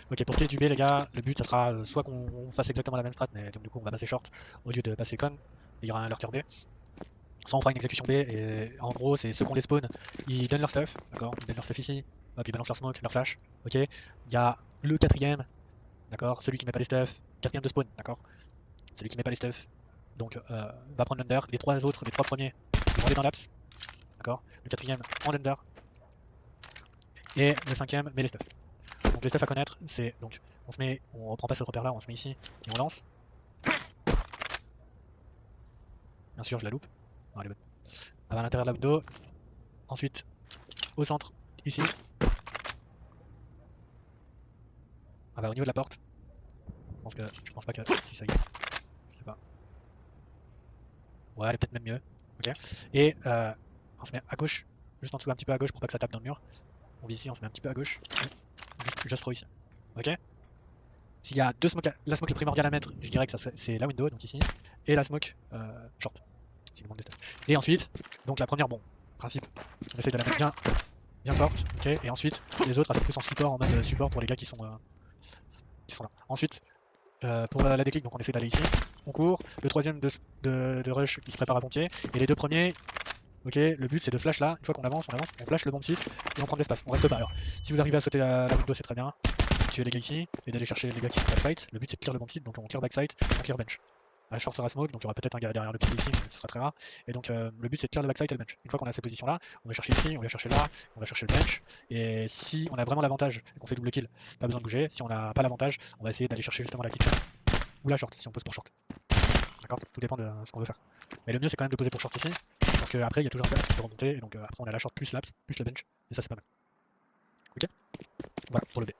Ok, pour ce qui est du B, les gars, le but ça sera soit qu'on fasse exactement la même strat, mais donc du coup on va passer short au lieu de passer con, il y aura un lurker B. Soit on fera une exécution B, et en gros, c'est ceux qu'on les spawn, ils donnent leur stuff, d'accord? Ils donnent leur stuff ici, hop, ils balancent leur smoke, leur flash, ok? Il y a le quatrième, d'accord? Celui qui met pas les stuff, quatrième de spawn, d'accord? Celui qui met pas les stuff, donc va prendre l'under. Les trois autres, les trois premiers, ils vont aller dans l'apps, d'accord? Le quatrième en under, et le cinquième met les stuff. Donc les stuff à connaître, c'est donc on reprend pas ce repère là, on se met ici et on lance. Bien sûr, je la loupe. Non, elle est bonne. Elle va à l'intérieur de la window. Ensuite, au centre, ici. Elle va au niveau de la porte. Je pense pas que si ça y est, je sais pas. Ouais, elle est peut-être même mieux. Ok. Et on se met à gauche, juste en dessous, un petit peu à gauche pour pas que ça tape dans le mur. On vit ici, on se met un petit peu à gauche. Juste trop ici. Ok. S'il y a deux smokes, la smoke le primordial à mettre, je dirais que c'est la window, donc ici, et la smoke short, s'il nous manque des stats. Et ensuite, donc la première, bon, principe, on essaie de la mettre bien forte, ok, et ensuite les autres, elles sont plus en support, en mode support pour les gars qui sont là. Ensuite, pour la déclic, donc on essaie d'aller ici, on court, le troisième de rush, il se prépare à pompier, et les deux premiers, ok, le but c'est de flash là, une fois qu'on avance, on flash le bon site, et on prend de l'espace, on reste pas. Alors, si vous arrivez à sauter la window, c'est très bien, tuer les gars ici, et d'aller chercher les gars qui sont backside. Le but c'est de clear le bon site, donc on clear backside, on clear bench. La short sera smoke, donc il y aura peut-être un gars derrière le petit ici, mais ce sera très rare. Et donc le but c'est de clear le backside et le bench. Une fois qu'on a ces positions là, on va chercher ici, on va chercher là, on va chercher le bench. Et si on a vraiment l'avantage et qu'on fait double kill, pas besoin de bouger. Si on n'a pas l'avantage, on va essayer d'aller chercher justement la kitchen ou la short si on pose pour short. D'accord. Tout dépend de ce qu'on veut faire. Mais le mieux c'est quand même de poser pour short ici, parce qu'après il y a toujours un gars qui peut remonter, et donc après on a la short plus l'apps, plus le bench, et ça c'est pas mal. Ok. Voilà pour le B.